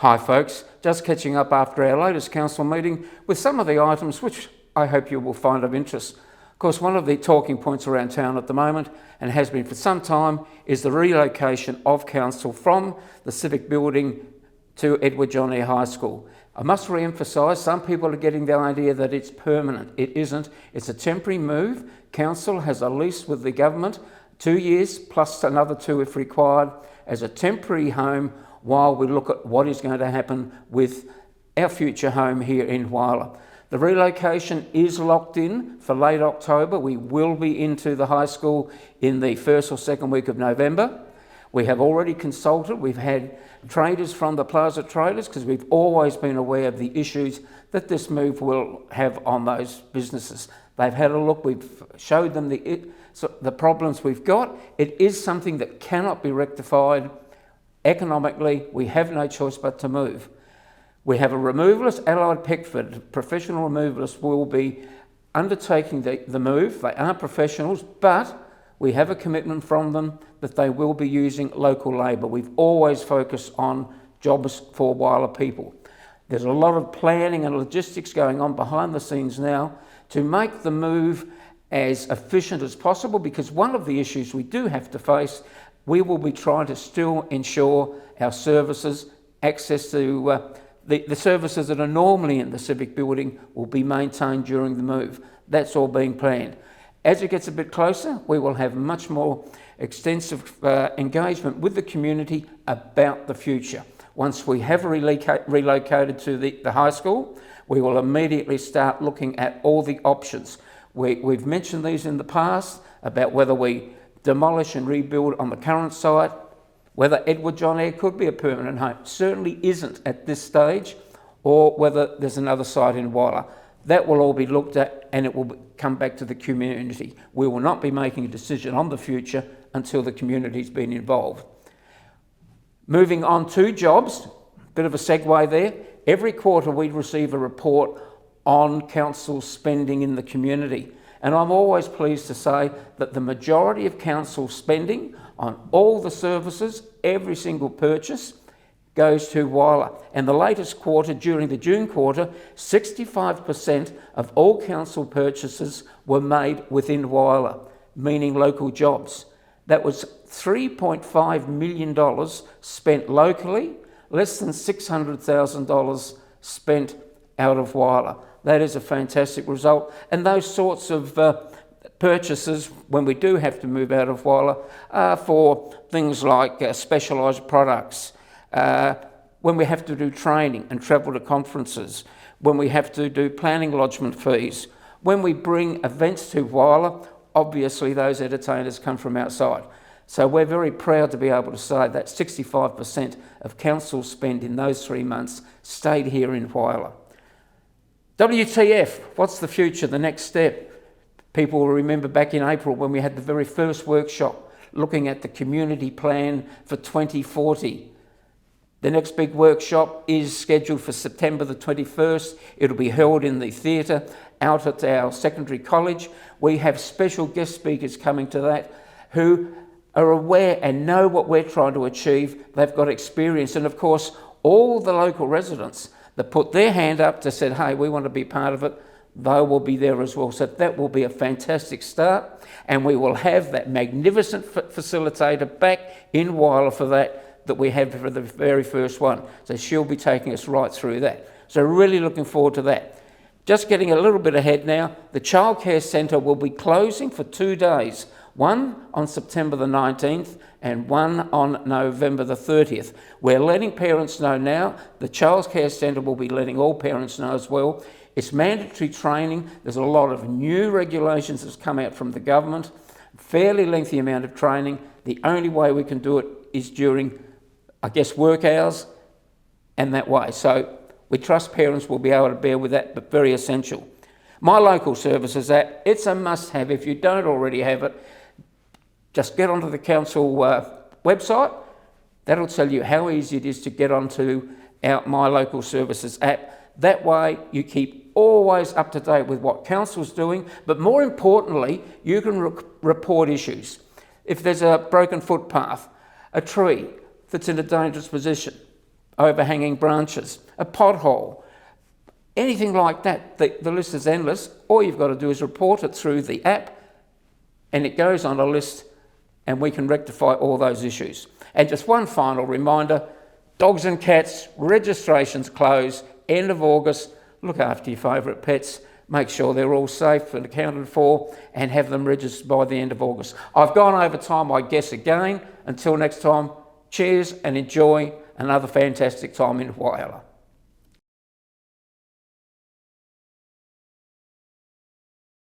Hi folks, just catching up after our latest council meeting with some of the items which I hope you will find of interest. Of course, one of the talking points around town at the moment, and has been for some time, is the relocation of council from the Civic Building to Edward John Eyre High School. I must re-emphasise, some people are getting the idea that it's permanent. It isn't. It's a temporary move. Council has a lease with the government, 2 years plus another 2 if required, as a temporary home while we look at what is going to happen with our future home here in Whyalla. The relocation is locked in for late October. We will be into the high school in the first or second week of November. We have already consulted. We've had traders from the Plaza Traders because we've always been aware of the issues that this move will have on those businesses. They've had a look. We've showed them the problems we've got. It is something that cannot be rectified economically. We have no choice but to move. We have a removalist, Allied Peckford, professional removalists will be undertaking the move. They are professionals, but we have a commitment from them that they will be using local labour. We've always focused on jobs for Whyalla people. There's a lot of planning and logistics going on behind the scenes now to make the move as efficient as possible, because one of the issues we do have to face, we will be trying to still ensure our services, access to the services that are normally in the Civic Building will be maintained during the move. That's all being planned. As it gets a bit closer, we will have much more extensive engagement with the community about the future. Once we have relocated to the high school, we will immediately start looking at all the options. We've mentioned these in the past about whether we demolish and rebuild on the current site, whether Edward John Eyre could be a permanent home. Certainly isn't at this stage, or whether there's another site in Whyalla. That will all be looked at and it will come back to the community. We will not be making a decision on the future until the community's been involved. Moving on to jobs, bit of a segue there. Every quarter we receive a report on council spending in the community. And I'm always pleased to say that the majority of council spending on all the services, every single purchase, goes to Whyalla. And the latest quarter, during the June quarter, 65% of all council purchases were made within Whyalla, meaning local jobs. That was $3.5 million spent locally, less than $600,000 spent out of Whyalla. That is a fantastic result. And those sorts of purchases, when we do have to move out of Whyalla, are for things like specialised products, when we have to do training and travel to conferences, when we have to do planning lodgement fees, when we bring events to Whyalla, obviously those entertainers come from outside. So we're very proud to be able to say that 65% of council spend in those 3 months stayed here in Whyalla. WTF, what's the future, the next step? People will remember back in April when we had the very first workshop looking at the community plan for 2040. The next big workshop is scheduled for September the 21st. It'll be held in the theatre out at our secondary college. We have special guest speakers coming to that who are aware and know what we're trying to achieve. They've got experience, and of course all the local residents that put their hand up to say, hey, we want to be part of it, they will be there as well. So that will be a fantastic start, and we will have that magnificent facilitator back in Whyalla for that we had for the very first one. So she'll be taking us right through that. So really looking forward to that. Just getting a little bit ahead now, the childcare centre will be closing for 2 days, one on September the 19th and one on November the 30th. We're letting parents know now. The childcare centre will be letting all parents know as well. It's mandatory training. There's a lot of new regulations that's come out from the government, fairly lengthy amount of training. The only way we can do it is during, I guess, work hours and that way. So we trust parents will be able to bear with that, but very essential. My Local Services app, it's a must-have. If you don't already have it, just get onto the council website. That'll tell you how easy it is to get onto our My Local Services app. That way you keep always up to date with what council's doing, but more importantly, you can report issues. If there's a broken footpath, a tree that's in a dangerous position, overhanging branches, a pothole, anything like that. The list is endless. All you've got to do is report it through the app and it goes on a list and we can rectify all those issues. And just one final reminder, dogs and cats, registrations close, end of August. Look after your favourite pets, make sure they're all safe and accounted for and have them registered by the end of August. I've gone over time, I guess, again. Until next time, cheers and enjoy another fantastic time in Whyalla.